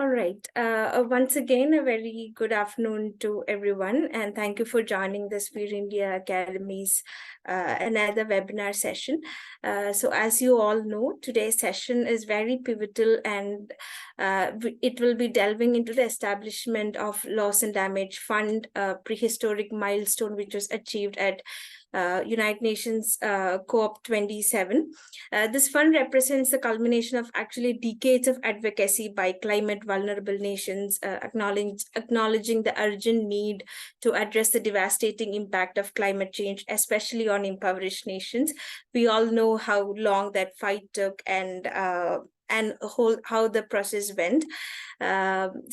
All right. Once again, a very good afternoon to everyone, and thank you for joining the Sphere India Academy's another webinar session. So as you all know, today's session is very pivotal, and it will be delving into the establishment of Loss and Damage Fund, a prehistoric milestone which was achieved at United Nations COP27. This fund represents the culmination of actually decades of advocacy by climate vulnerable nations, acknowledging the urgent need to address the devastating impact of climate change, especially on impoverished nations. We all know how long that fight took and how the process went.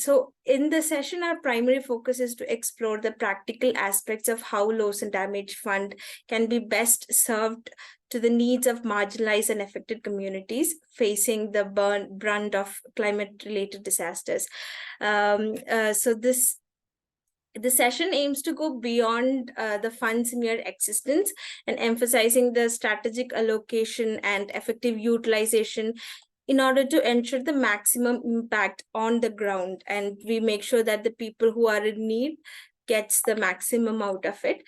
So in the session, our primary focus is to explore the practical aspects of how Loss and Damage Fund can be best served to the needs of marginalized and affected communities facing the brunt of climate-related disasters. So the session aims to go beyond the fund's mere existence and emphasizing the strategic allocation and effective utilization in order to ensure the maximum impact on the ground, and we make sure that the people who are in need gets the maximum out of it.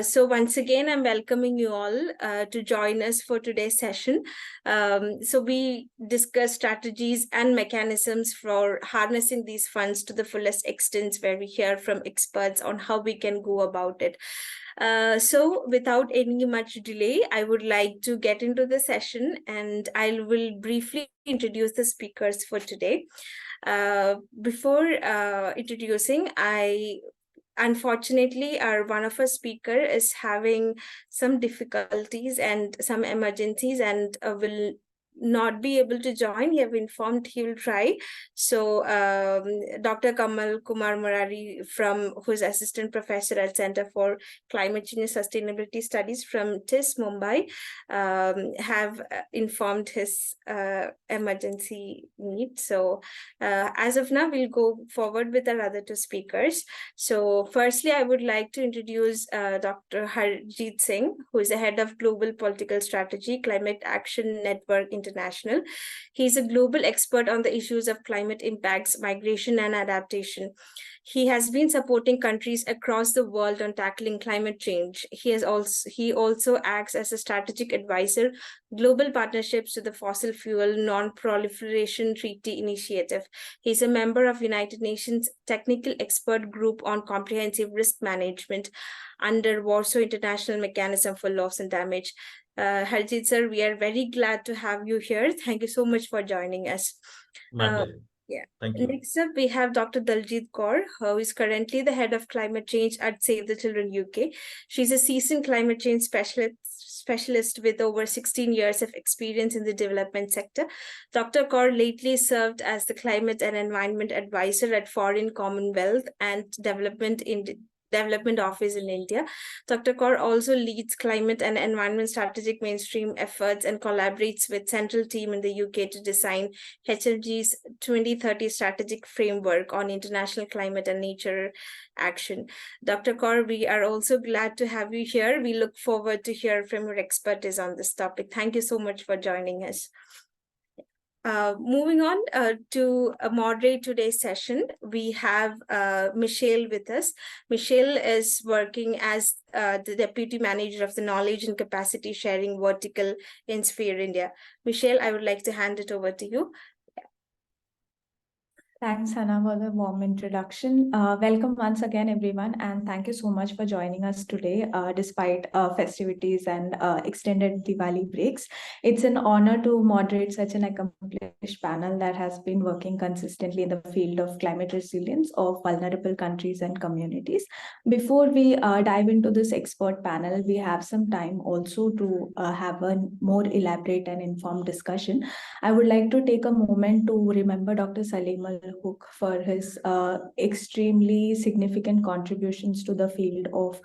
So once again, I'm welcoming you all to join us for today's session. So we discuss strategies and mechanisms for harnessing these funds to the fullest extent, where we hear from experts on how we can go about it. So without any much delay, I would like to get into the session, and I will briefly introduce the speakers for today. Before introducing, unfortunately, one of our speaker is having some difficulties and some emergencies, and will not be able to join. He have informed he will try. So Dr. Kamal Kumar Murari, who's assistant professor at Center for Climate Change and Sustainability Studies from TIS Mumbai, have informed his emergency need. So as of now, we'll go forward with our other two speakers. So firstly, I would like to introduce Dr. Harjeet Singh, who is the head of Global Political Strategy, Climate Action Network International. He's a global expert on the issues of climate impacts, migration, and adaptation. He has been supporting countries across the world on tackling climate change. He also acts as a strategic advisor, global partnerships to the Fossil Fuel Non-Proliferation Treaty Initiative. He's a member of United Nations Technical Expert Group on Comprehensive Risk Management under Warsaw International Mechanism for Loss and Damage. Harjeet sir, we are very glad to have you here. Thank you so much for joining us. Yeah. Thank you. Next up, we have Dr. Daljit Kaur, who is currently the head of climate change at Save the Children UK. She's a seasoned climate change specialist with over 16 years of experience in the development sector. Dr. Kaur lately served as the climate and environment advisor at Foreign Commonwealth and Development Office in India. Dr. Kaur also leads climate and environment strategic mainstream efforts and collaborates with central team in the UK to design HLG's 2030 strategic framework on international climate and nature action. Dr. Kaur, we are also glad to have you here. We look forward to hear from your expertise on this topic. Thank you so much for joining us. Moving on to moderate today's session, we have Michelle with us. Michelle is working as the Deputy Manager of the Knowledge and Capacity Sharing Vertical in Sphere India. Michelle, I would like to hand it over to you. Thanks, Hannah, for the warm introduction. Welcome once again, everyone, and thank you so much for joining us today, despite festivities and extended Diwali breaks. It's an honor to moderate such an accomplished panel that has been working consistently in the field of climate resilience of vulnerable countries and communities. Before we dive into this expert panel, we have some time also to have a more elaborate and informed discussion. I would like to take a moment to remember Dr. Salim Al-Hook for his extremely significant contributions to the field of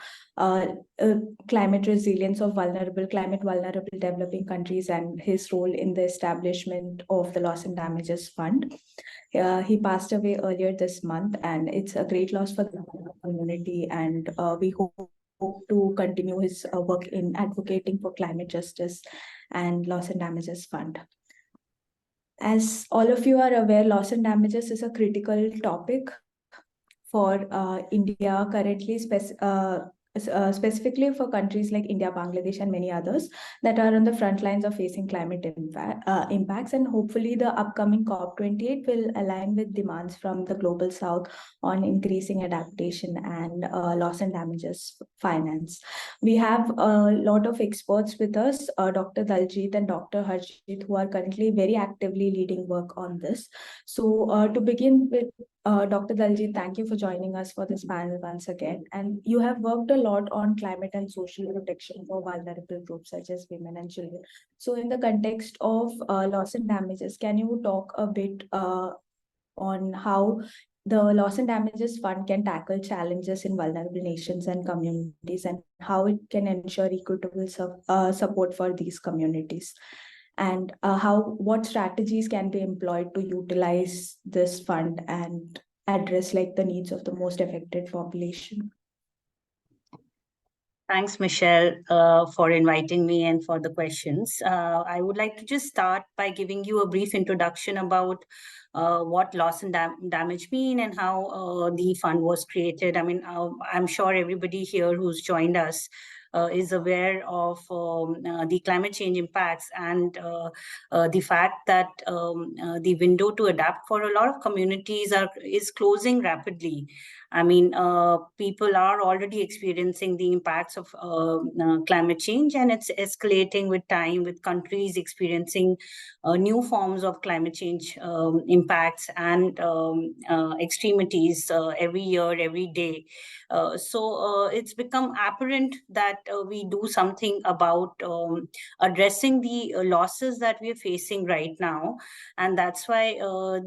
climate resilience of climate vulnerable developing countries and his role in the establishment of the Loss and Damages Fund. He passed away earlier this month, and it's a great loss for the community, and we hope to continue his work in advocating for climate justice and Loss and Damages Fund. As all of you are aware, loss and damages is a critical topic for India currently, specifically for countries like India, Bangladesh, and many others that are on the front lines of facing climate impacts. And hopefully, the upcoming COP28 will align with demands from the global south on increasing adaptation and loss and damages finance. We have a lot of experts with us, Dr. Daljit and Dr. Harjit, who are currently very actively leading work on this. So, to begin with, Dr. Daljit, thank you for joining us for this panel once again. And you have worked a lot on climate and social protection for vulnerable groups such as women and children. So, in the context of loss and damages, can you talk a bit on how the Loss and Damages Fund can tackle challenges in vulnerable nations and communities, and how it can ensure equitable support for these communities? And what strategies can be employed to utilize this fund and address the needs of the most affected population? Thanks, Michelle, for inviting me and for the questions. I would like to just start by giving you a brief introduction about what loss and damage mean and how the fund was created. I mean, I'm sure everybody here who's joined us is aware of the climate change impacts and the fact that the window to adapt for a lot of communities is closing rapidly. I mean, people are already experiencing the impacts of climate change, and it's escalating with time, with countries experiencing new forms of climate change impacts and extremities every year, every day. So it's become apparent that we do something about addressing the losses that we are facing right now. And that's why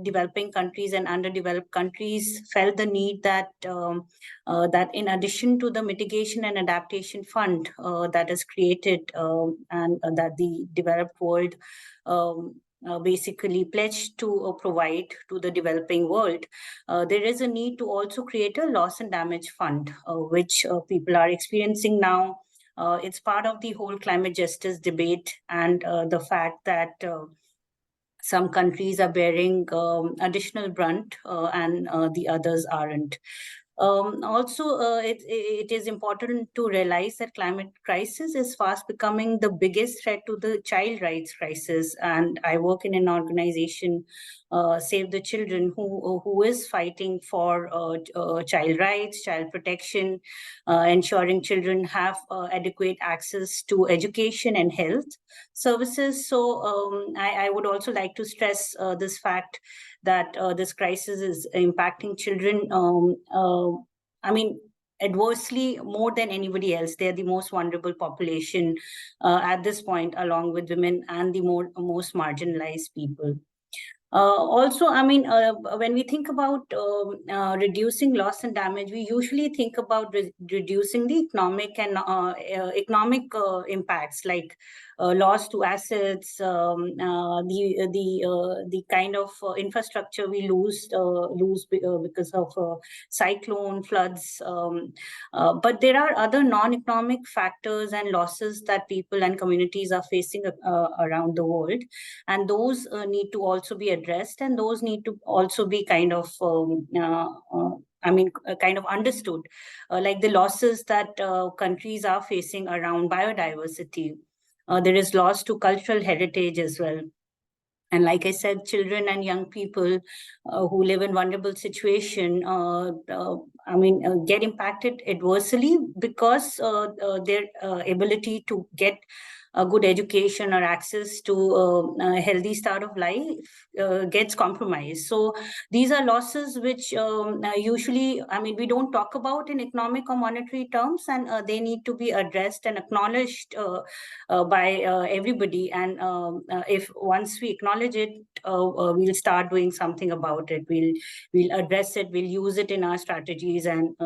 developing countries and underdeveloped countries felt the need that that in addition to the mitigation and adaptation fund that is created and that the developed world basically pledged to provide to the developing world, there is a need to also create a loss and damage fund, which people are experiencing now. It's part of the whole climate justice debate and the fact that some countries are bearing additional brunt and the others aren't. It is important to realize that climate crisis is fast becoming the biggest threat to the child rights crisis. And I work in an organization, Save the Children, who is fighting for child rights, child protection, ensuring children have adequate access to education and health services. So I would also like to stress this fact that this crisis is impacting children. I mean, adversely more than anybody else. They're the most vulnerable population at this point, along with women and the most marginalized people. Also, I mean, when we think about reducing loss and damage, we usually think about reducing the economic impacts, like loss to assets, the kind of infrastructure we lose because of cyclone, floods. But there are other non-economic factors and losses that people and communities are facing around the world, and those need to also be addressed, and those need to also be kind of kind of understood, like the losses that countries are facing around biodiversity. There is loss to cultural heritage as well. And like I said, children and young people who live in vulnerable situation, get impacted adversely because their ability to get a good education or access to a healthy start of life gets compromised. So these are losses which usually, I mean, we don't talk about in economic or monetary terms, and they need to be addressed and acknowledged by everybody. And if once we acknowledge it, we'll start doing something about it. We'll address it. We'll use it in our strategies and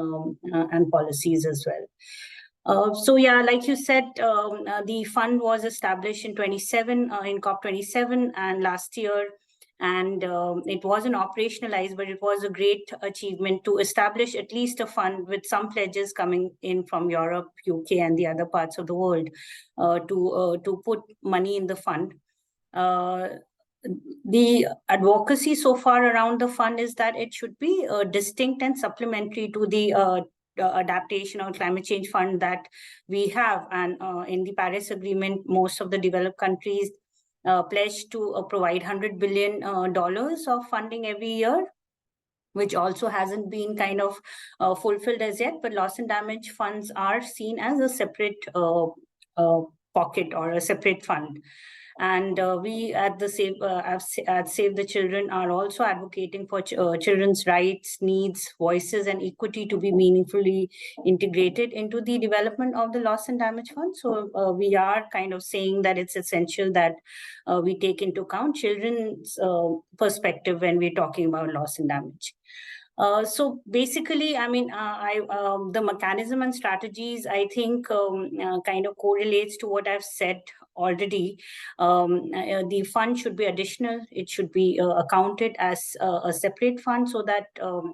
policies as well. So yeah, like you said, the fund was established in COP27 and last year, and it wasn't operationalized, but it was a great achievement to establish at least a fund with some pledges coming in from Europe, UK, and the other parts of the world to put money in the fund. the advocacy so far around the fund is that it should be distinct and supplementary to the adaptation or climate change fund that we have. And in the Paris Agreement, most of the developed countries pledged to provide $100 billion of funding every year, which also hasn't been kind of fulfilled as yet. But loss and damage funds are seen as a separate pocket or a separate fund. And we at the Save the Children are also advocating for children's rights, needs, voices, and equity to be meaningfully integrated into the development of the loss and damage fund. So we are kind of saying that it's essential that we take into account children's perspective when we're talking about loss and damage. So basically, I mean, the mechanism and strategies, I think, kind of correlates to what I've said already. The fund should be additional. It should be accounted as a separate fund, so that,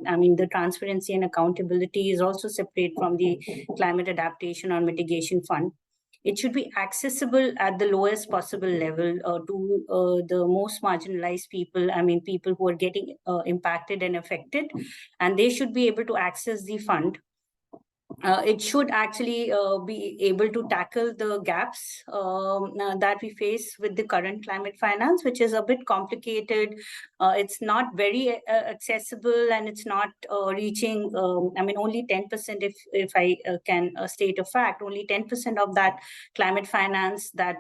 I mean, the transparency and accountability is also separate from the climate adaptation or mitigation fund. It should be accessible at the lowest possible level to the most marginalized people. I mean, people who are getting impacted and affected, and they should be able to access the fund. It should actually be able to tackle the gaps that we face with the current climate finance, which is a bit complicated. It's not very accessible, and it's not reaching, I mean, only 10%, if I can state a fact, only 10% of that climate finance that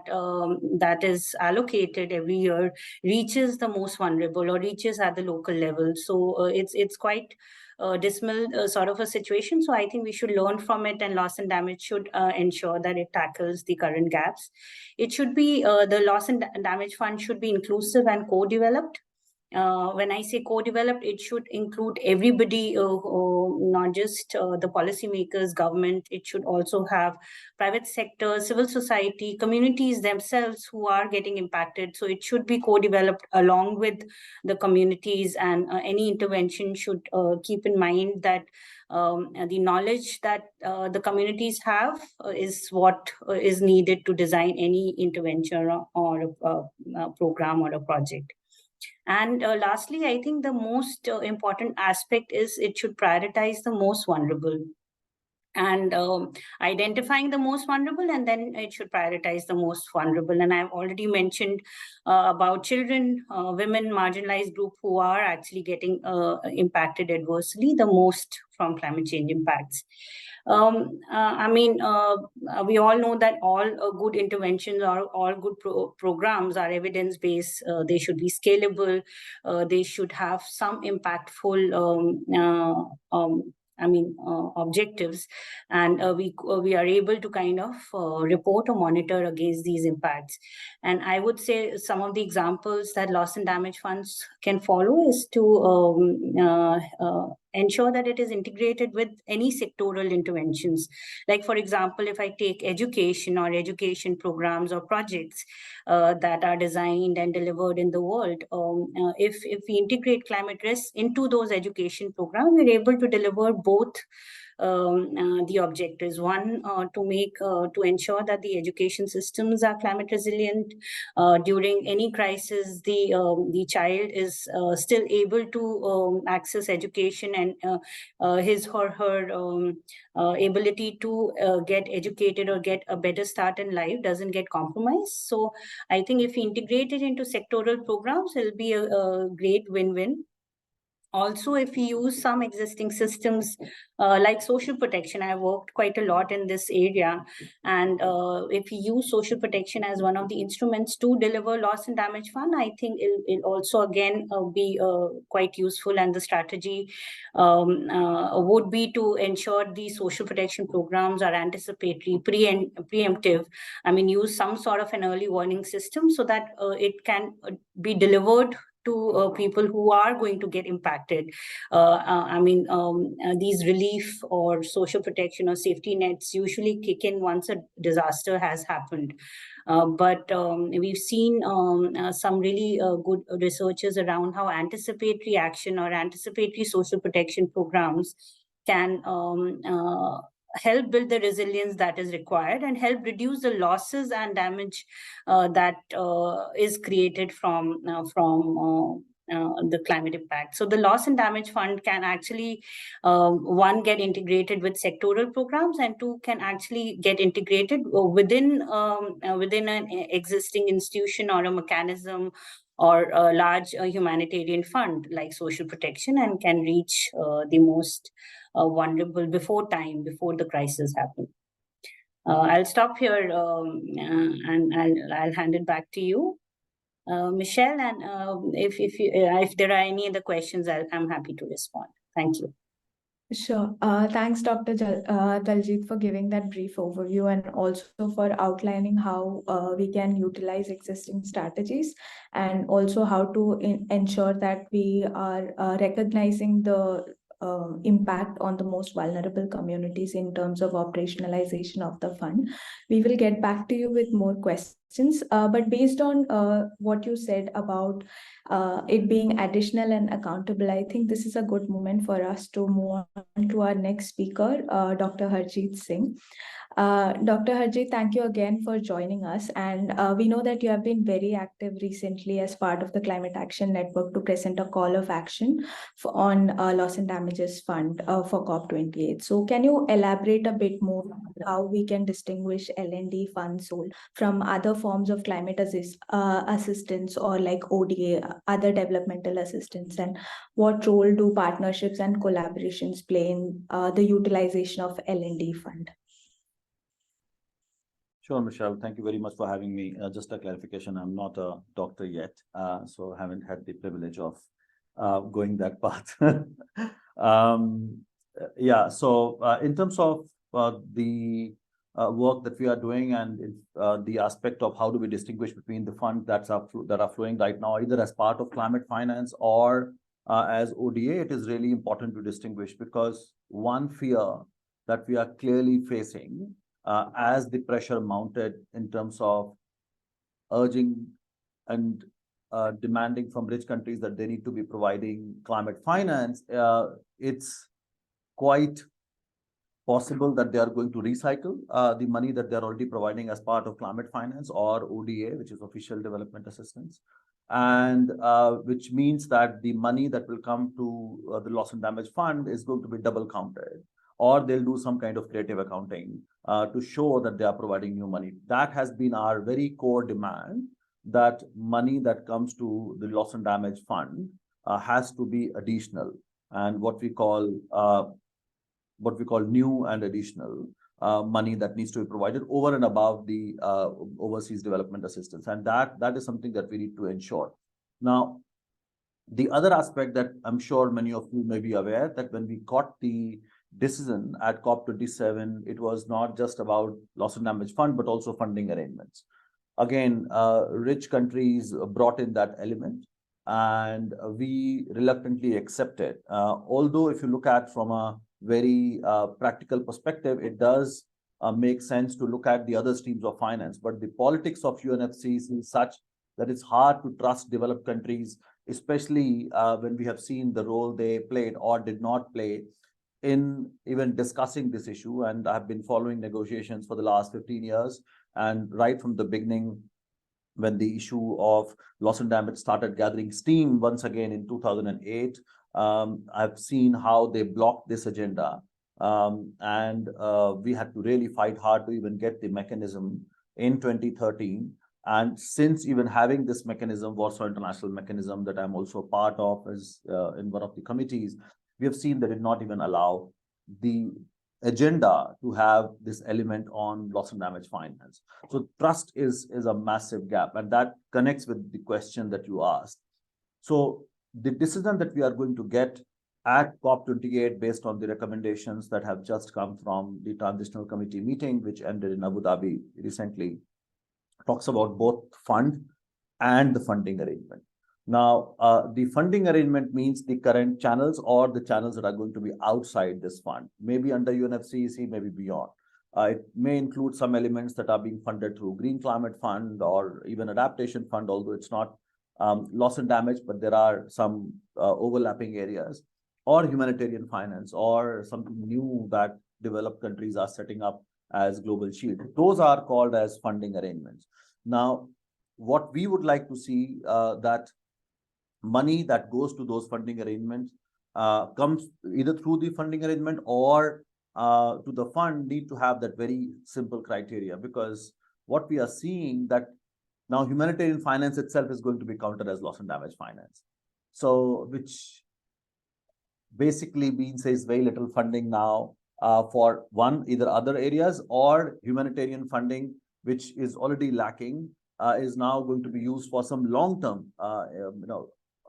is allocated every year reaches the most vulnerable or reaches at the local level. So it's quite dismal sort of a situation. So I think we should learn from it, and loss and damage should ensure that it tackles the current gaps. It should be, the loss and damage fund should be inclusive and co-developed. When I say co-developed, it should include everybody, not just the policymakers, government. It should also have private sector, civil society, communities themselves who are getting impacted. So it should be co-developed along with the communities, and any intervention should keep in mind that the knowledge that the communities have is what is needed to design any intervention or a program or a project. And lastly, I think the most important aspect is it should prioritize the most vulnerable, and identifying the most vulnerable, and then it should prioritize the most vulnerable. And I've already mentioned about children, women, marginalized group who are actually getting impacted adversely the most from climate change impacts. I mean, we all know that all good interventions or all good programs are evidence-based. They should be scalable. They should have some impactful objectives, and we are able to kind of report or monitor against these impacts. And I would say some of the examples that loss and damage funds can follow is to ensure that it is integrated with any sectoral interventions. Like, for example, if I take education or education programs or projects that are designed and delivered in the world, if we integrate climate risk into those education programs, we're able to deliver both the objectives. One, to ensure that the education systems are climate resilient. During any crisis, the child is still able to access education, and his or her ability to get educated or get a better start in life doesn't get compromised. So I think if we integrate it into sectoral programs, it'll be a great win-win. Also, if we use some existing systems like social protection, I worked quite a lot in this area, and if we use social protection as one of the instruments to deliver loss and damage fund, I think it'll also again be quite useful. And the strategy would be to ensure the social protection programs are anticipatory, preemptive. I mean, use some sort of an early warning system so that it can be delivered to people who are going to get impacted. These relief or social protection or safety nets usually kick in once a disaster has happened. But we've seen some really good researchers around how anticipatory action or anticipatory social protection programs can help build the resilience that is required and help reduce the losses and damage that is created from the climate impact. So the loss and damage fund can actually, one, get integrated with sectoral programs, and two, can actually get integrated within an existing institution or a mechanism or a large humanitarian fund like social protection, and can reach the most vulnerable before the crisis happen. I'll stop here, and I'll hand it back to you, Michelle. And if there are any other questions, I'm happy to respond. Thank you. Sure. Thanks, Dr. Daljit, for giving that brief overview and also for outlining how we can utilize existing strategies, and also how to ensure that we are recognizing the impact on the most vulnerable communities in terms of operationalization of the fund. We will get back to you with more questions, but based on what you said about it being additional and accountable, I think this is a good moment for us to move on to our next speaker, Dr. Harjeet Singh. Dr. Harjeet, thank you again for joining us. And we know that you have been very active recently as part of the Climate Action Network to present a call of action on Loss and Damages Fund for COP28. So can you elaborate a bit more on how we can distinguish L&D funds from other forms of climate assistance, or like ODA, other developmental assistance, and what role do partnerships and collaborations play in the utilization of L&D fund? Sure, Michelle. Thank you very much for having me. Just a clarification, I'm not a doctor yet, so haven't had the privilege of going that path. Yeah, so in terms of the work that we are doing, and the aspect of how do we distinguish between the funds that are flowing right now, either as part of climate finance or as ODA, it is really important to distinguish, because one fear that we are clearly facing as the pressure mounted in terms of urging and demanding from rich countries that they need to be providing climate finance, it's quite possible that they are going to recycle the money that they're already providing as part of climate finance or ODA, which is official development assistance. And which means that the money that will come to the loss and damage fund is going to be double counted, or they'll do some kind of creative accounting to show that they are providing new money. That has been our very core demand, that money that comes to the loss and damage fund has to be additional, and what we call new and additional money that needs to be provided over and above the overseas development assistance. And that is something that we need to ensure. Now, the other aspect that I'm sure many of you may be aware, that when we got the decision at COP27, it was not just about loss and damage fund, but also funding arrangements. Again, rich countries brought in that element, and we reluctantly accepted. Although if you look at from a very practical perspective, it does make sense to look at the other streams of finance. But the politics of UNFCCC is such that it's hard to trust developed countries, especially when we have seen the role they played or did not play in even discussing this issue. And I have been following negotiations for the last 15 years. And right from the beginning, when the issue of loss and damage started gathering steam once again in 2008, I've seen how they blocked this agenda. And we had to really fight hard to even get the mechanism in 2013. And since even having this mechanism, Warsaw International Mechanism, that I'm also part of as in one of the committees, we have seen that it not even allow the agenda to have this element on loss and damage finance. So trust is a massive gap, and that connects with the question that you asked. So the decision that we are going to get at COP28, based on the recommendations that have just come from the Transitional Committee meeting, which ended in Abu Dhabi recently, talks about both fund and the funding arrangement. Now, the funding arrangement means the current channels or the channels that are going to be outside this fund, maybe under UNFCCC, maybe beyond. It may include some elements that are being funded through Green Climate Fund or even Adaptation Fund, although it's not loss and damage, but there are some overlapping areas, or humanitarian finance, or something new that developed countries are setting up as global shield. Those are called as funding arrangements. Now, what we would like to see that money that goes to those funding arrangements comes either through the funding arrangement or to the fund need to have that very simple criteria, because what we are seeing that now humanitarian finance itself is going to be counted as loss and damage finance. So which basically means there's very little funding now for one, either other areas or humanitarian funding, which is already lacking, is now going to be used for some long-term,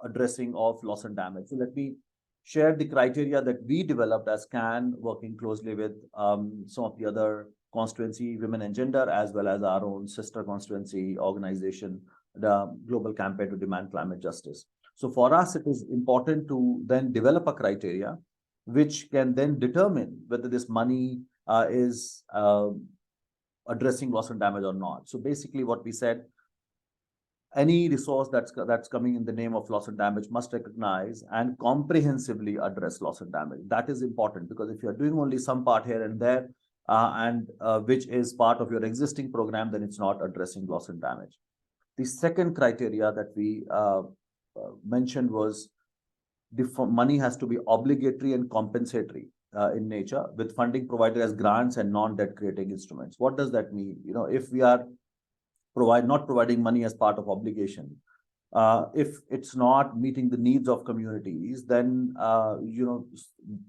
addressing of loss and damage. So let me share the criteria that we developed as CAN, working closely with some of the other constituency, Women and Gender, as well as our own sister constituency organization, the Global Campaign to Demand Climate Justice. So for us, it is important to then develop a criteria which can then determine whether this money is addressing loss and damage or not. So basically what we said, any resource that's coming in the name of loss and damage must recognize and comprehensively address loss and damage. That is important, because if you're doing only some part here and there, which is part of your existing program, then it's not addressing loss and damage. The second criteria that we mentioned was the money has to be obligatory and compensatory in nature, with funding provided as grants and non-debt creating instruments. What does that mean? If we are not providing money as part of obligation, if it's not meeting the needs of communities, then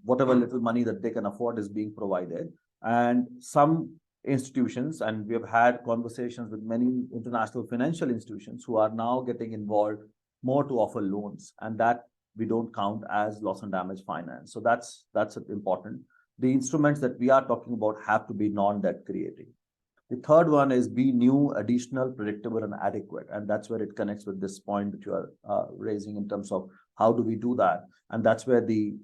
whatever little money that they can afford is being provided. And some institutions, and we have had conversations with many international financial institutions who are now getting involved more to offer loans, and that we don't count as loss and damage finance. So that's important. The instruments that we are talking about have to be non-debt creating. The third one is be new, additional, predictable, and adequate. And that's where it connects with this point that you are raising in terms of how do we do that. And that's where the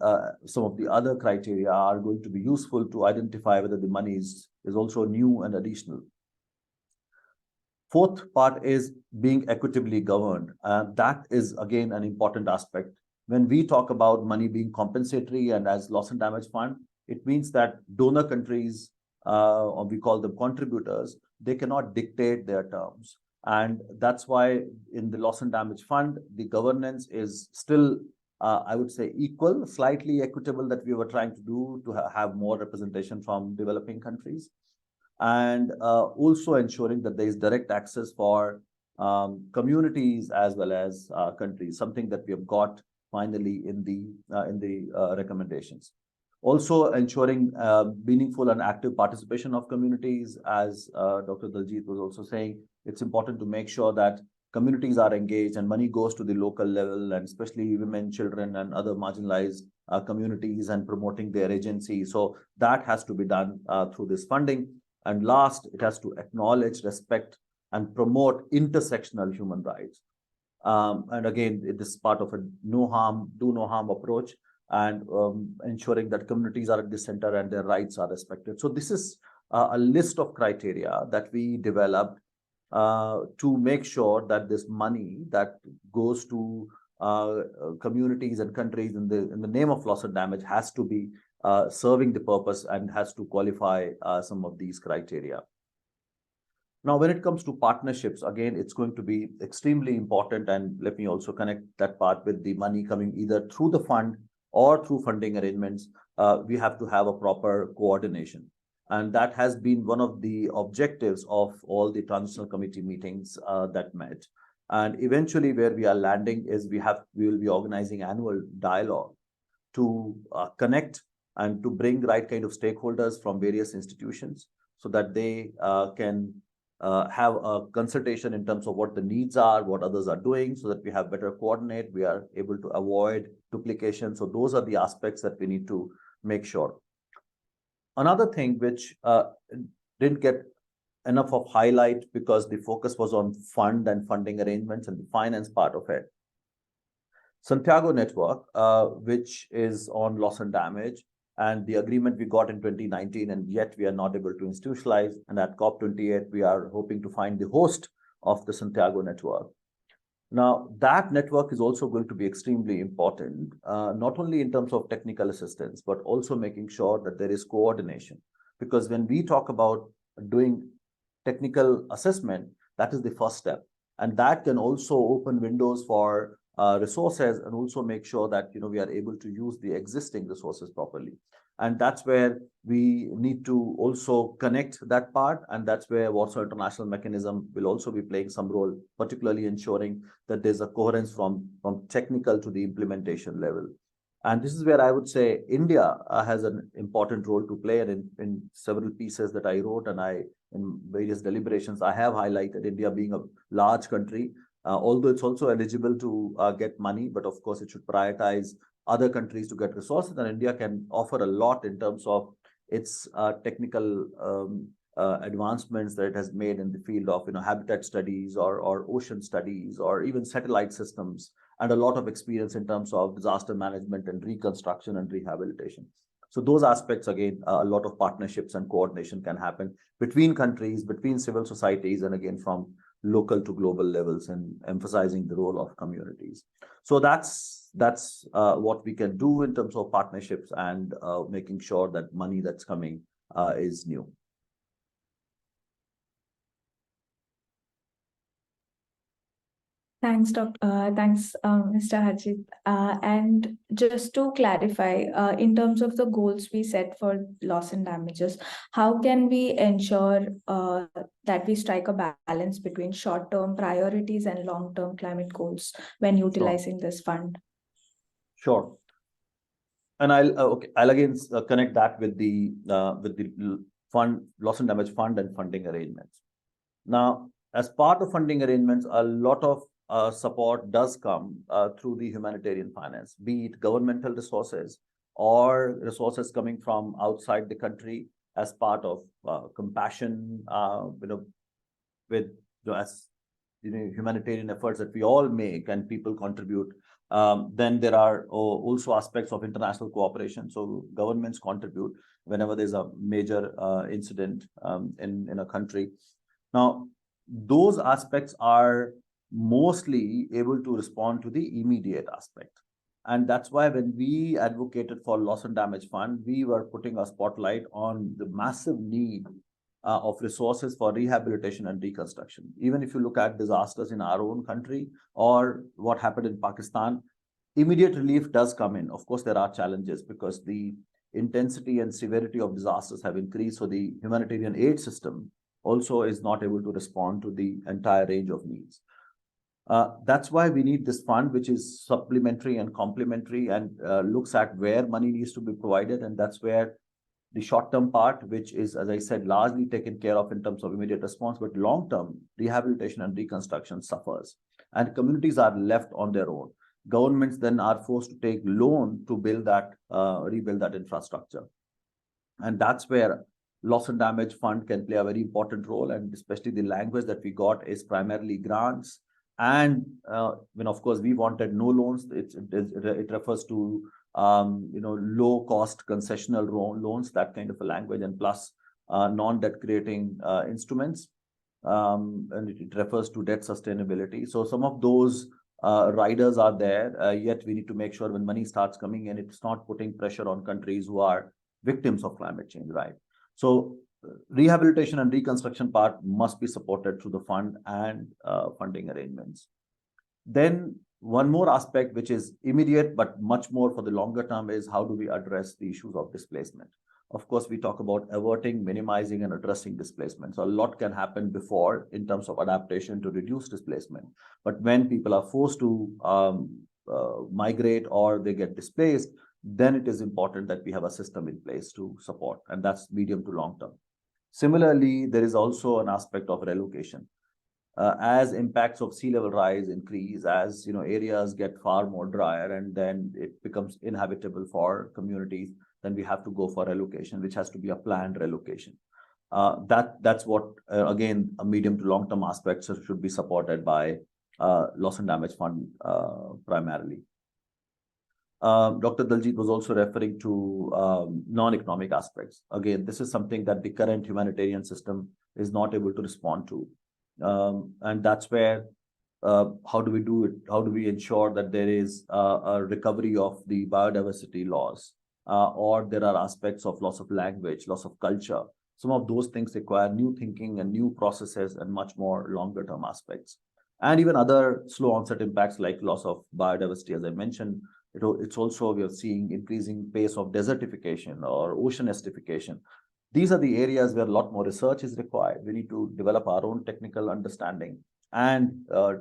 some of the other criteria are going to be useful to identify whether the money is also new and additional. Fourth part is being equitably governed. That is, again, an important aspect. When we talk about money being compensatory and as loss and damage fund, it means that donor countries, or we call them contributors, they cannot dictate their terms. And that's why in the loss and damage fund, the governance is still, I would say, equal, slightly equitable, that we were trying to do to have more representation from developing countries. And also ensuring that there is direct access for communities as well as countries, something that we have got finally in the recommendations. Also ensuring meaningful and active participation of communities, as Dr. Daljit was also saying, it's important to make sure that communities are engaged and money goes to the local level, and especially women, children, and other marginalized communities, and promoting their agency. So that has to be done through this funding. And last, it has to acknowledge, respect, and promote intersectional human rights. And again, this is part of a no harm, do no harm approach, and ensuring that communities are at the center and their rights are respected. So this is a list of criteria that we developed to make sure that this money that goes to communities and countries in the name of loss and damage has to be serving the purpose and has to qualify some of these criteria. Now, when it comes to partnerships, again, it's going to be extremely important. And let me also connect that part with the money coming either through the fund or through funding arrangements. We have to have a proper coordination. And that has been one of the objectives of all the transitional committee meetings that met. And eventually where we are landing is we will be organizing annual dialogue to connect and to bring right kind of stakeholders from various institutions so that they can have a consultation in terms of what the needs are, what others are doing, so that we have better coordinate, we are able to avoid duplication. So those are the aspects that we need to make sure. Another thing which didn't get enough of highlight because the focus was on fund and funding arrangements and the finance part of it. Santiago Network, which is on loss and damage, and the agreement we got in 2019, and yet we are not able to institutionalize. And at COP28, we are hoping to find the host of the Santiago Network. Now, that network is also going to be extremely important, not only in terms of technical assistance, but also making sure that there is coordination. Because when we talk about doing technical assessment, that is the first step. And that can also open windows for resources and also make sure that we are able to use the existing resources properly. And that's where we need to also connect that part. And that's where Warsaw International Mechanism will also be playing some role, particularly ensuring that there's a coherence from technical to the implementation level. And this is where I would say India has an important role to play. And in several pieces that I wrote and in various deliberations, I have highlighted India being a large country, although it's also eligible to get money, but of course it should prioritize other countries to get resources, and India can offer a lot in terms of its technical advancements that it has made in the field of habitat studies or ocean studies or even satellite systems, and a lot of experience in terms of disaster management and reconstruction and rehabilitation. So those aspects, again, a lot of partnerships and coordination can happen between countries, between civil societies, and again from local to global levels, and emphasizing the role of communities. So that's what we can do in terms of partnerships and making sure that money that's coming is new. Thanks, Mr. Harjit. And just to clarify, in terms of the goals we set for loss and damages, how can we ensure that we strike a balance between short-term priorities and long-term climate goals when utilizing this fund? Sure. And I'll again connect that with the fund, loss and damage fund, and funding arrangements. Now, as part of funding arrangements, a lot of support does come through the humanitarian finance, be it governmental resources or resources coming from outside the country as part of compassion, with as humanitarian efforts that we all make and people contribute. Then there are also aspects of international cooperation. So governments contribute whenever there's a major incident in a country. Now, those aspects are mostly able to respond to the immediate aspect. And that's why when we advocated for loss and damage fund, we were putting a spotlight on the massive need of resources for rehabilitation and reconstruction. Even if you look at disasters in our own country or what happened in Pakistan, immediate relief does come in. Of course, there are challenges because the intensity and severity of disasters have increased. So the humanitarian aid system also is not able to respond to the entire range of needs. That's why we need this fund, which is supplementary and complementary and looks at where money needs to be provided. And that's where the short-term part, which is, as I said, largely taken care of in terms of immediate response, but long-term rehabilitation and reconstruction suffers. And communities are left on their own. Governments then are forced to take loan to build that, rebuild that infrastructure. And that's where loss and damage fund can play a very important role. And especially the language that we got is primarily grants. And when, of course, we wanted no loans, it refers to low cost concessional loans, that kind of a language, and plus non-debt creating instruments. And it refers to debt sustainability. So some of those riders are there, yet we need to make sure when money starts coming in, it's not putting pressure on countries who are victims of climate change, right? So rehabilitation and reconstruction part must be supported through the fund and funding arrangements. Then one more aspect, which is immediate but much more for the longer term, is how do we address the issues of displacement? Of course, we talk about averting, minimizing, and addressing displacement. So a lot can happen before in terms of adaptation to reduce displacement. But when people are forced to migrate or they get displaced, then it is important that we have a system in place to support, and that's medium to long term. Similarly, there is also an aspect of relocation. As impacts of sea level rise increase, as areas get far more drier, and then it becomes inhabitable for communities, then we have to go for relocation, which has to be a planned relocation. That's what again a medium to long term aspects should be supported by loss and damage fund primarily. Dr. Daljit was also referring to non-economic aspects. Again, this is something that the current humanitarian system is not able to respond to. And that's where how do we do it? How do we ensure that there is a recovery of the biodiversity loss, or there are aspects of loss of language, loss of culture? Some of those things require new thinking and new processes and much more longer term aspects. And even other slow onset impacts like loss of biodiversity, as I mentioned, it's also, we are seeing increasing pace of desertification or ocean acidification. These are the areas where a lot more research is required. We need to develop our own technical understanding and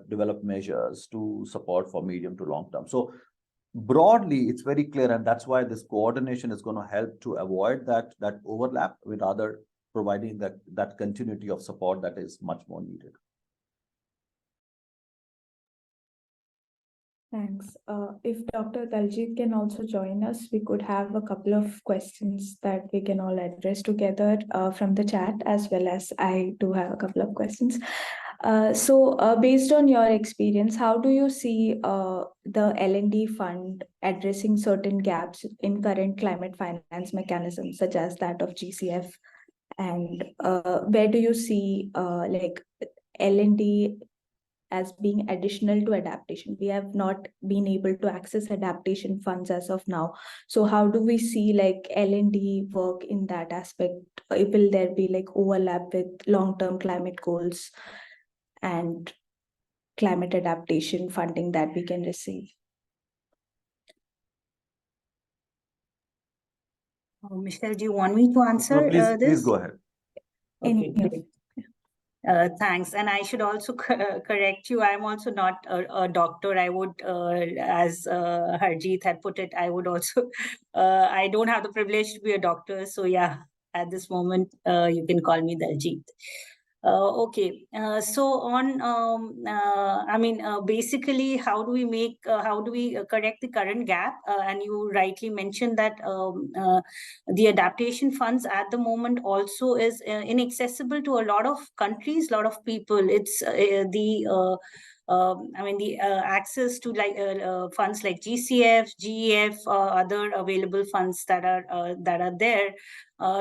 develop measures to support for medium to long term. So broadly, it's very clear, and that's why this coordination is going to help to avoid that overlap with other, providing that continuity of support that is much more needed. Thanks. If Dr. Daljit can also join us, we could have a couple of questions that we can all address together from the chat, as well as I do have a couple of questions. So based on your experience, how do you see the L&D fund addressing certain gaps in current climate finance mechanisms, such as that of GCF? And where do you see like L&D as being additional to adaptation? We have not been able to access adaptation funds as of now. So how do we see like L&D work in that aspect? Will there be like overlap with long-term climate goals and climate adaptation funding that we can receive? Michelle, do you want me to answer No, this? please go ahead. Okay, great. Thanks. And I should also correct you. I'm also not a doctor. I would, as Harjeet had put it, I would also, I don't have the privilege to be a doctor. So yeah, at this moment, you can call me Daljit. Okay, so on, basically, how do we correct the current gap? And you rightly mentioned that the adaptation funds at the moment also is inaccessible to a lot of countries, a lot of people. It's the access to funds like GCF, GEF, other available funds that are there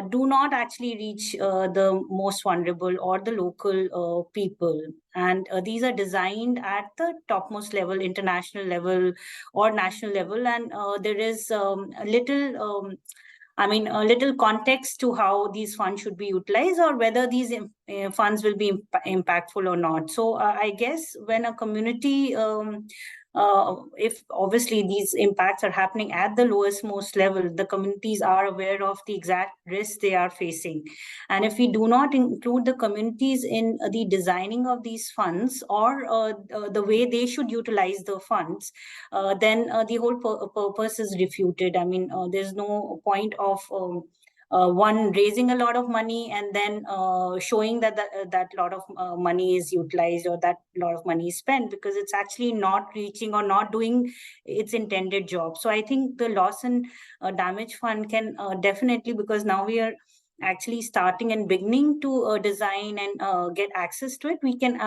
do not actually reach the most vulnerable or the local people. And these are designed at the topmost level, international level or national level. And there is a little context to how these funds should be utilized, or whether these funds will be impactful or not. So I guess when a community, if obviously these impacts are happening at the lowest most level, the communities are aware of the exact risks they are facing. And if we do not include the communities in the designing of these funds, or the way they should utilize the funds, then the whole purpose is refuted. I mean, there's no point of one raising a lot of money and then showing that that lot of money is utilized, or that lot of money is spent, because it's actually not reaching or not doing its intended job. So I think the loss and damage fund can definitely, because now we are actually starting and beginning to design and get access to it, we can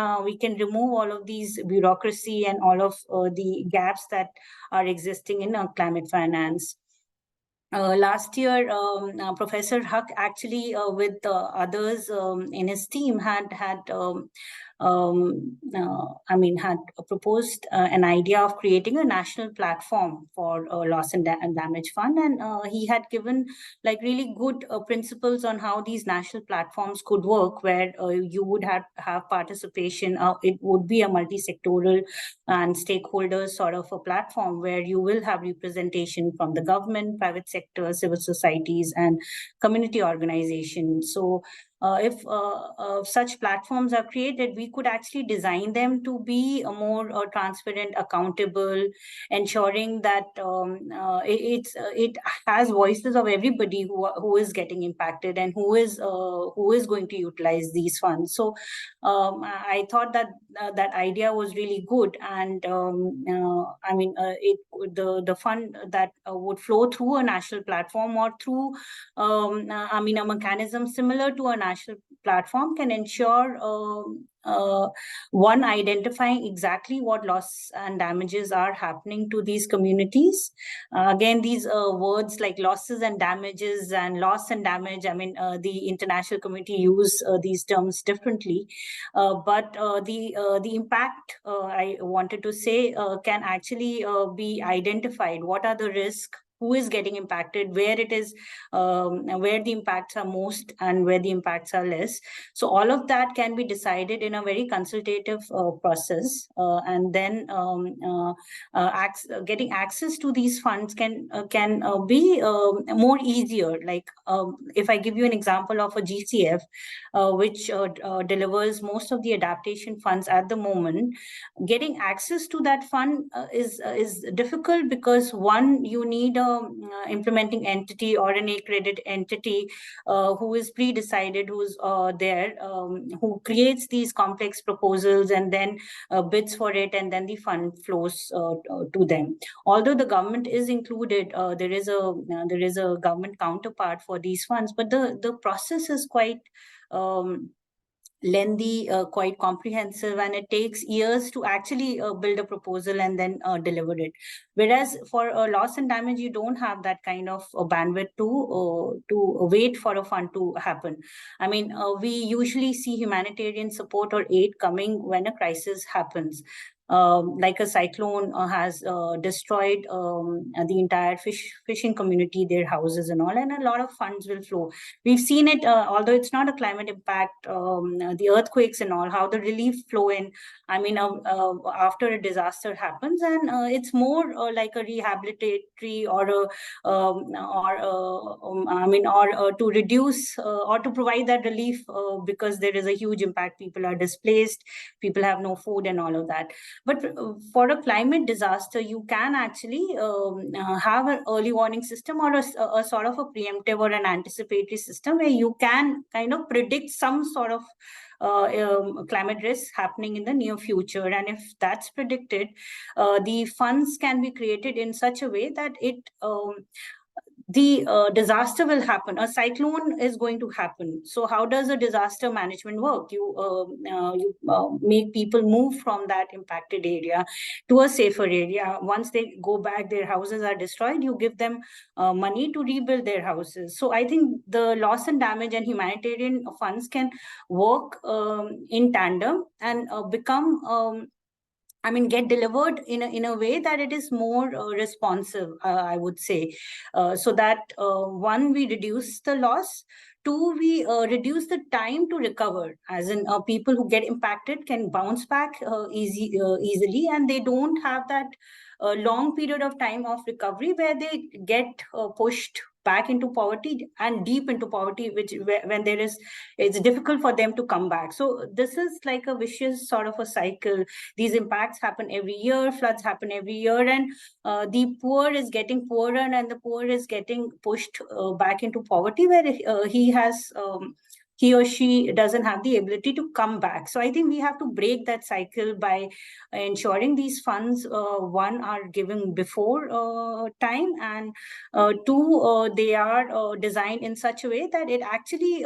remove all of these bureaucracy and all of the gaps that are existing in climate finance. Last year, Professor Huck actually, with others in his team, had proposed an idea of creating a national platform for loss and damage fund, and he had given like really good principles on how these national platforms could work, where you would have participation. It would be a multi-sectoral and stakeholders sort of a platform, where you will have representation from the government, private sector, civil societies, and community organizations. So if such platforms are created, we could actually design them to be more transparent, accountable, ensuring that it has voices of everybody who is getting impacted and who is going to utilize these funds. So I thought that that idea was really good, and the fund that would flow through a national platform, or through a mechanism similar to a national platform, can ensure one, identifying exactly what loss and damages are happening to these communities. Again, these words like losses and damages and loss and damage, I mean, the international community use these terms differently. But the impact, I wanted to say, can actually be identified. What are the risks? Who is getting impacted, where it is, where the impacts are most and where the impacts are less. So all of that can be decided in a very consultative process, and then getting access to these funds can be more easier. Like if I give you an example of a GCF, which delivers most of the adaptation funds at the moment, getting access to that fund is difficult, because one, you need a implementing entity or an accredited entity who is pre-decided, who's there, who creates these complex proposals and then bids for it, and then the fund flows to them. Although the government is included, there is a government counterpart for these funds, but the process is quite lengthy, quite comprehensive, and it takes years to actually build a proposal and then deliver it. Whereas for loss and damage, you don't have that kind of bandwidth to wait for a fund to happen. I mean, we usually see humanitarian support or aid coming when a crisis happens. Like a cyclone has destroyed the entire fishing community, their houses and all, and a lot of funds will flow. We've seen it, although it's not a climate impact, the earthquakes and all, how the relief flow in. I mean, after a disaster happens, and it's more like a rehabilitatory or to reduce or to provide that relief, because there is a huge impact. People are displaced, people have no food and all of that. But for a climate disaster, you can actually have an early warning system, or a sort of a preemptive or an anticipatory system, where you can kind of predict some sort of climate risk happening in the near future. And if that's predicted, the funds can be created in such a way that the disaster will happen. A cyclone is going to happen. So how does a disaster management work? You make people move from that impacted area to a safer area. Once they go back, their houses are destroyed, you give them money to rebuild their houses. So I think the loss and damage and humanitarian funds can work in tandem and become get delivered in a way that it is more responsive, I would say, so that one, we reduce the loss. Two, we reduce the time to recover, as in people who get impacted can bounce back easily, and they don't have that long period of time of recovery where they get pushed back into poverty and deep into poverty, when it's difficult for them to come back. So this is like a vicious sort of a cycle. These impacts happen every year, floods happen every year, and the poor is getting poorer, and the poor is getting pushed back into poverty, where he or she doesn't have the ability to come back. So I think we have to break that cycle by ensuring these funds, one, are given before time, and two, they are designed in such a way that it actually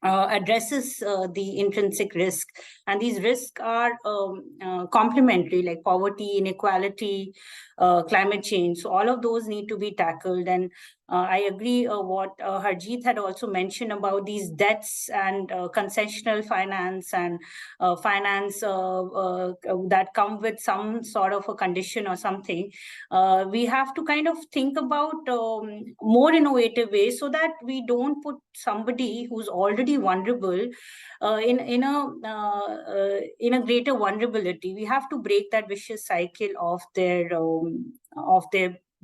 addresses the intrinsic risk. And these risks are complementary, like poverty, inequality, climate change. So all of those need to be tackled. And I agree what Harjeet had also mentioned about these debts and concessional finance and finance that come with some sort of a condition or something. We have to kind of think about more innovative ways, so that we don't put somebody who's already vulnerable in a greater vulnerability. We have to break that vicious cycle of their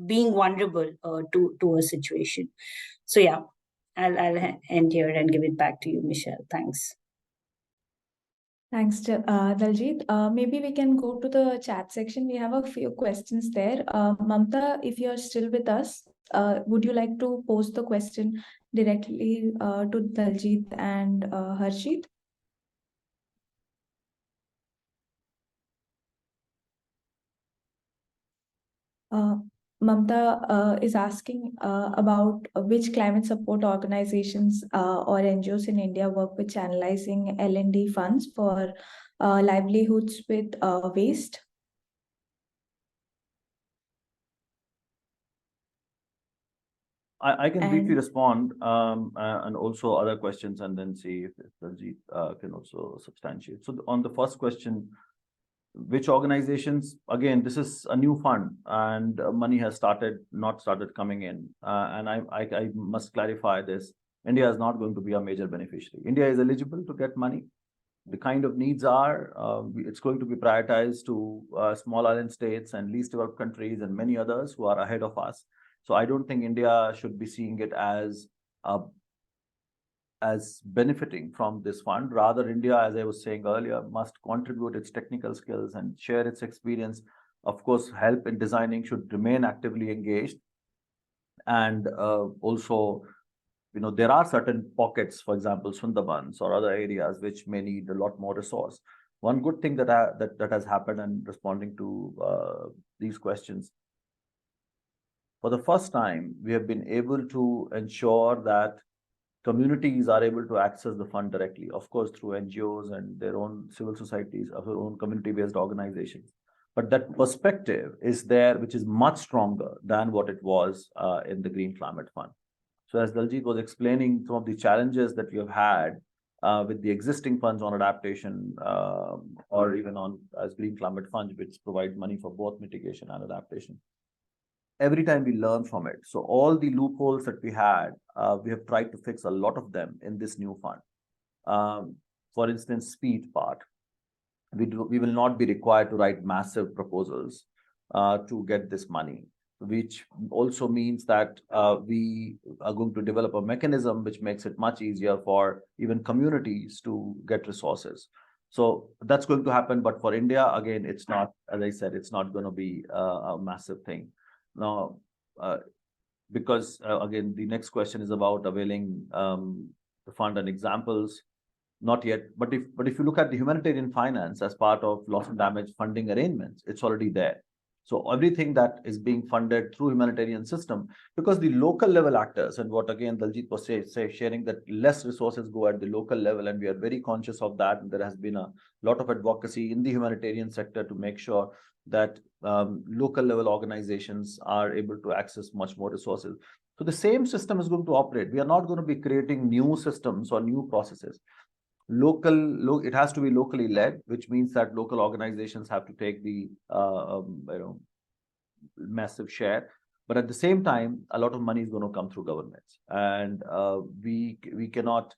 being vulnerable to a situation. So yeah, I'll end here and give it back to you, Michelle. Thanks. Thanks, Daljit. Maybe we can go to the chat section. We have a few questions there. Mamta, if you're still with us, would you like to post the question directly to Daljit and Harshit? Mamta is asking about which climate support organizations or NGOs in India work with channelizing L&D funds for livelihoods with waste. I can briefly respond and also other questions, and then see if Daljit can also substantiate. So on the first question, which organizations? Again, this is a new fund, and money has not started coming in. And I must clarify this: India is not going to be a major beneficiary. India is eligible to get money. The kind of needs are it's going to be prioritized to small island states and least developed countries and many others who are ahead of us. So I don't think India should be seeing it as benefiting from this fund. Rather, India, as I was saying earlier, must contribute its technical skills and share its experience. Of course, help in designing should remain actively engaged. And also, there are certain pockets, for example, Sundarbans or other areas which may need a lot more resource. One good thing that has happened in responding to these questions, for the first time, we have been able to ensure that communities are able to access the fund directly, of course, through NGOs and their own civil societies, of their own community-based organizations. But that perspective is there, which is much stronger than what it was in the Green Climate Fund. So as Daljit was explaining, some of the challenges that we have had with the existing funds on adaptation or even on as Green Climate Fund, which provide money for both mitigation and adaptation. Every time we learn from it. So all the loopholes that we had, we have tried to fix a lot of them in this new fund. For instance, speed part. We will not be required to write massive proposals to get this money, which also means that we are going to develop a mechanism which makes it much easier for even communities to get resources. So that's going to happen. But for India, again, it's not, as I said, it's not going to be a massive thing. Now, because again, the next question is about availing the fund and examples. Not yet, but if you look at the humanitarian finance as part of loss and damage funding arrangements, it's already there. So everything that is being funded through humanitarian system, because the local level actors, and what again Daljit was sharing, that less resources go at the local level, and we are very conscious of that. And there has been a lot of advocacy in the humanitarian sector to make sure that local level organizations are able to access much more resources. So the same system is going to operate. We are not going to be creating new systems or new processes. It has to be locally led, which means that local organizations have to take the massive share. But at the same time, a lot of money is going to come through governments, and we cannot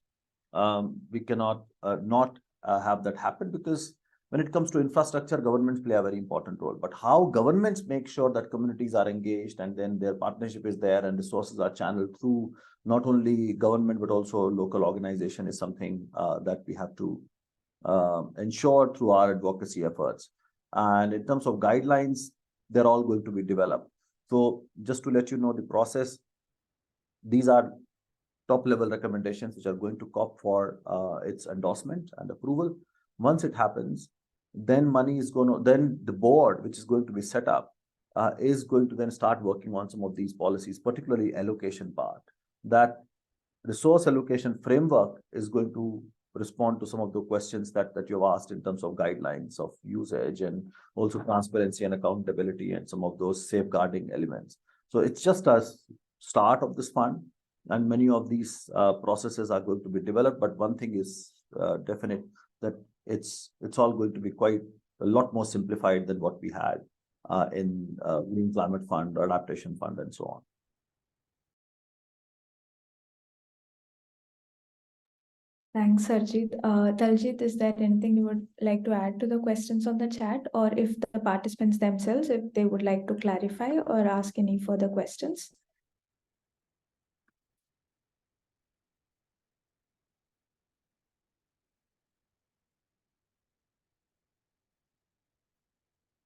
not have that happen, because when it comes to infrastructure, governments play a very important role. But how governments make sure that communities are engaged and then their partnership is there and resources are channeled through not only government but also local organization is something that we have to ensure through our advocacy efforts. And in terms of guidelines, they're all going to be developed. So just to let you know the process, these are top level recommendations which are going to COP for its endorsement and approval. Once it happens, then then the board, which is going to be set up, is going to then start working on some of these policies, particularly allocation part. That resource allocation framework is going to respond to some of the questions that you've asked in terms of guidelines of usage, and also transparency and accountability and some of those safeguarding elements. So it's just a start of this fund, and many of these processes are going to be developed. But one thing is definite, that it's all going to be quite a lot more simplified than what we had in Green Climate Fund, Adaptation Fund, and so on. Thanks, Sarjeet. Daljit, is there anything you would like to add to the questions on the chat, or if the participants themselves, if they would like to clarify or ask any further questions?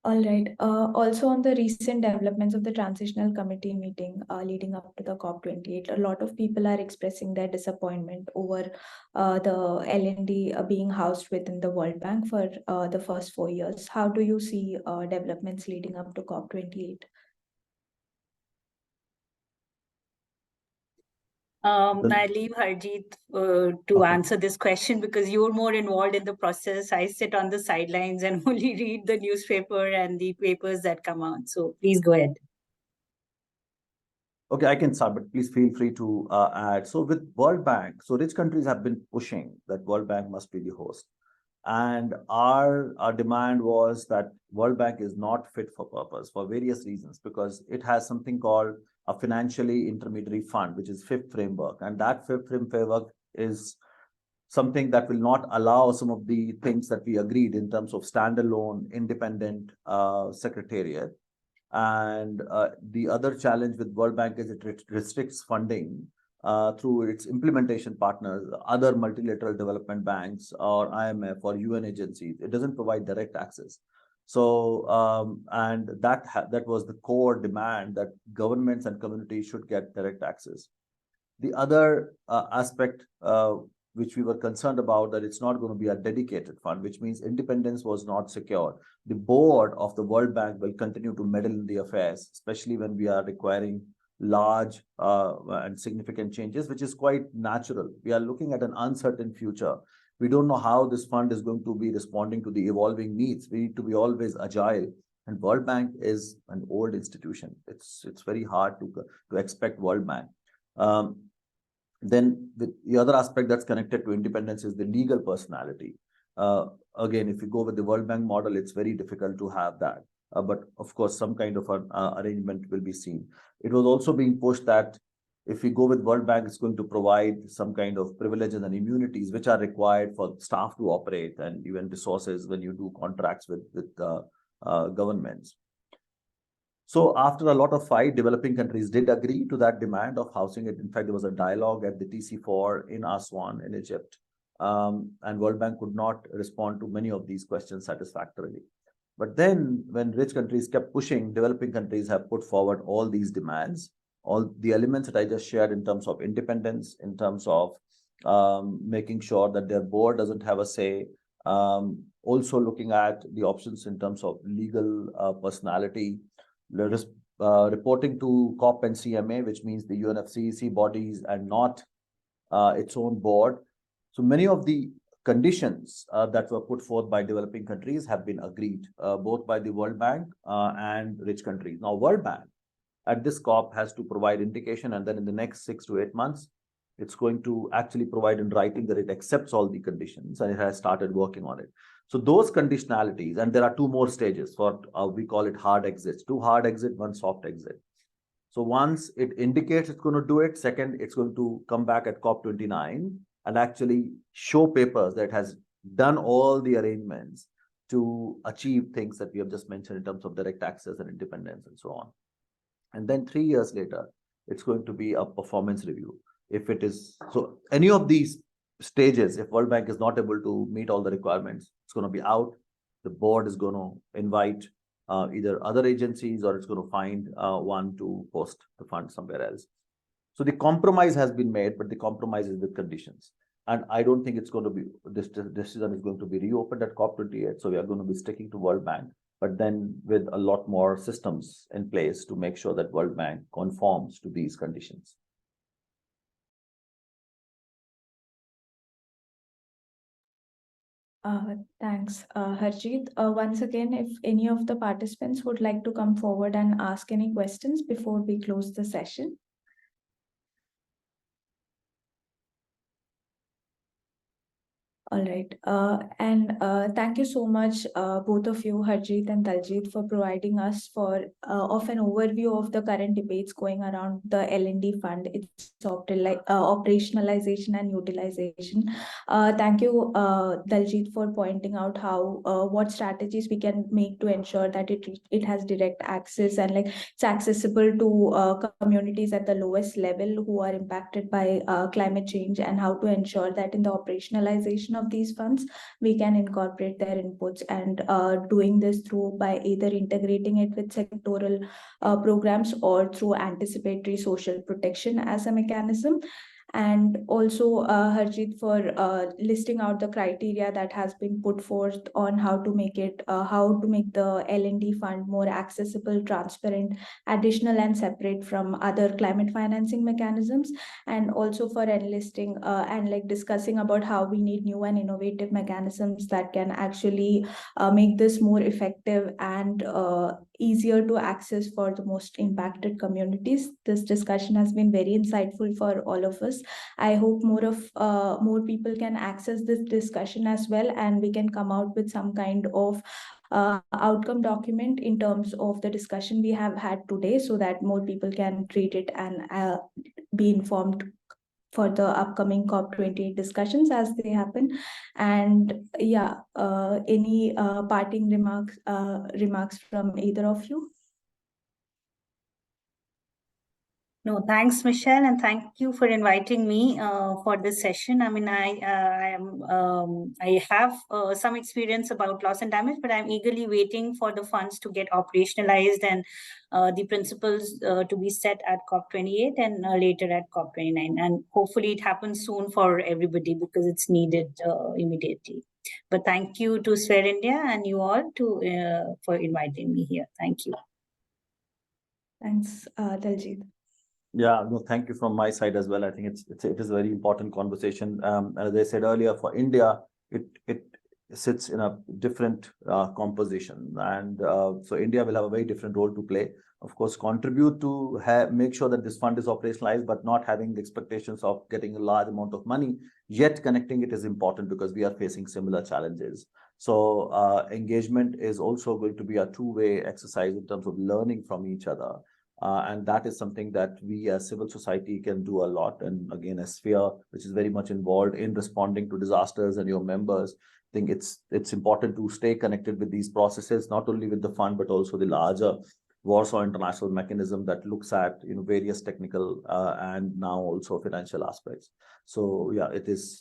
All right. Also, on the recent developments of the transitional committee meeting leading up to the COP28, a lot of people are expressing their disappointment over the L&D being housed within the World Bank for the first 4 years. How do you see developments leading up to COP28? I leave Harjeet to answer this question because you're more involved in the process. I sit on the sidelines and only read the newspaper and the papers that come out. So please go ahead. Okay, I can start, but please feel free to add. So with World Bank, so rich countries have been pushing that World Bank must be the host. And our demand was that World Bank is not fit for purpose for various reasons, because it has something called a financially intermediary fund, which is fifth framework. And that fifth framework is something that will not allow some of the things that we agreed in terms of standalone, independent secretariat. And the other challenge with World Bank is it restricts funding through its implementation partners, other multilateral development banks or IMF or UN agencies. It doesn't provide direct access. So, and that was the core demand, that governments and communities should get direct access. The other aspect which we were concerned about, that it's not going to be a dedicated fund, which means independence was not secure. The board of the World Bank will continue to meddle in the affairs, especially when we are requiring large and significant changes, which is quite natural. We are looking at an uncertain future. We don't know how this fund is going to be responding to the evolving needs. We need to be always agile. And World Bank is an old institution. It's very hard to expect World Bank. Then the other aspect that's connected to independence is the legal personality. Again, if you go with the World Bank model, it's very difficult to have that. But of course, some kind of an arrangement will be seen. It was also being pushed that if we go with World Bank, it's going to provide some kind of privileges and immunities which are required for staff to operate, and even resources when you do contracts with governments. So after a lot of fight, developing countries did agree to that demand of housing it. In fact, there was a dialogue at the TC4 in Aswan in Egypt. And World Bank could not respond to many of these questions satisfactorily. But then when rich countries kept pushing, developing countries have put forward all these demands, all the elements that I just shared in terms of independence, in terms of making sure that their board doesn't have a say, also looking at the options in terms of legal personality, reporting to COP and CMA, which means the UNFCCC bodies and not its own board. So many of the conditions that were put forth by developing countries have been agreed, both by the World Bank and rich countries. Now, World Bank at this COP has to provide indication, and then in the next 6 to 8 months, it's going to actually provide in writing that it accepts all the conditions, and it has started working on it. So those conditionalities, and there are 2 more stages for, we call it hard exits, 2 hard exit, 1 soft exit. So once it indicates it's going to do it, second, it's going to come back at COP29 and actually show papers that it has done all the arrangements to achieve things that we have just mentioned in terms of direct access and independence and so on. And then 3 years later, it's going to be a performance review. If it is, so any of these stages, if World Bank is not able to meet all the requirements, it's going to be out. The board is going to invite either other agencies, or it's going to find one to post the fund somewhere else. So the compromise has been made, but the compromise is with conditions. And I don't think it's going to be, this decision is going to be reopened at COP28. So we are going to be sticking to World Bank, but then with a lot more systems in place to make sure that World Bank conforms to these conditions. Thanks, Harjeet. Once again, if any of the participants would like to come forward and ask any questions before we close the session. All right. And thank you so much, both of you, Harjeet and Daljit, for providing us of an overview of the current debates going around the L&D fund, its operationalization and utilization. Thank you, Daljit, for pointing out how what strategies we can make to ensure that it has direct access and it's accessible to communities at the lowest level who are impacted by climate change, and how to ensure that in the operationalization of these funds, we can incorporate their inputs, and doing this through by either integrating it with sectoral programs or through anticipatory social protection as a mechanism. And also Harjeet for listing out the criteria that has been put forth on how to make the L&D fund more accessible, transparent, additional and separate from other climate financing mechanisms, and also for enlisting and like discussing about how we need new and innovative mechanisms that can actually make this more effective and easier to access for the most impacted communities. This discussion has been very insightful for all of us. I hope more people can access this discussion as well, and we can come out with some kind of outcome document in terms of the discussion we have had today, so that more people can treat it and be informed for the upcoming COP28 discussions as they happen. And yeah, any parting remarks from either of you? No, thanks, Michelle, and thank you for inviting me for this session. I mean, I have some experience about loss and damage, but I'm eagerly waiting for the funds to get operationalized and the principles to be set at COP28 and later at COP29. And hopefully it happens soon for everybody because it's needed immediately. But thank you to Sphere India and you all for inviting me here. Thank you. Thanks, Daljit. Yeah, no, thank you from my side as well. I think it is a very important conversation. As I said earlier, for India, it sits in a different composition, and so India will have a very different role to play. Of course, contribute to make sure that this fund is operationalized, but not having the expectations of getting a large amount of money. Yet connecting it is important because we are facing similar challenges. So engagement is also going to be a two-way exercise in terms of learning from each other. And that is something that we as civil society can do a lot. And again, a sphere which is very much involved in responding to disasters and your members, I think it's important to stay connected with these processes, not only with the fund, but also the larger Warsaw International Mechanism that looks at various technical and now also financial aspects. So yeah,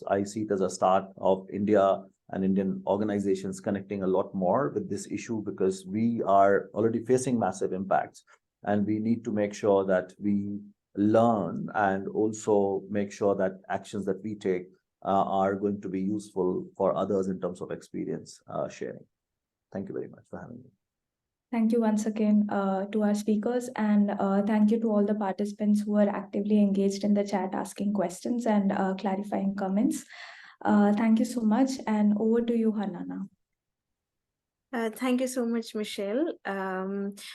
I see it as a start of India and Indian organizations connecting a lot more with this issue, because we are already facing massive impacts. And we need to make sure that we learn and also make sure that actions that we take are going to be useful for others in terms of experience sharing. Thank you very much for having me. Thank you once again to our speakers, and thank you to all the participants who are actively engaged in the chat, asking questions and clarifying comments. Thank you so much, and over to you, Hanana. Thank you so much, Michelle.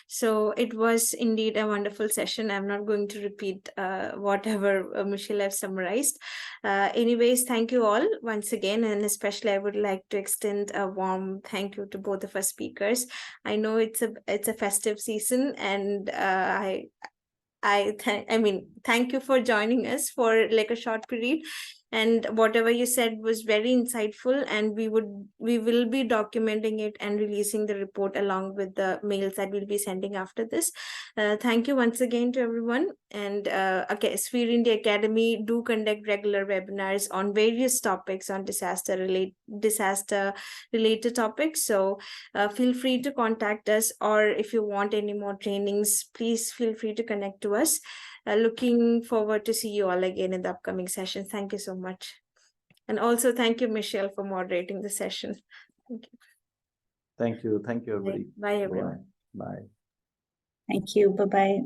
So it was indeed a wonderful session. I'm not going to repeat whatever Michelle has summarized. Anyways, thank you all once again, and especially I would like to extend a warm thank you to both of our speakers. I know it's a festive season, and thank you for joining us for like a short period. And whatever you said was very insightful, and we will be documenting it and releasing the report along with the mails that we'll be sending after this. Thank you once again to everyone. And okay, Sphere India Academy do conduct regular webinars on various topics on disaster related topics. So feel free to contact us, or if you want any more trainings, please feel free to connect to us. Looking forward to see you all again in the upcoming session. Thank you so much. And also thank you, Michelle, for moderating the session. Thank you. Thank you. Thank you, everybody. Bye, everyone. Bye. Thank you. Bye-bye.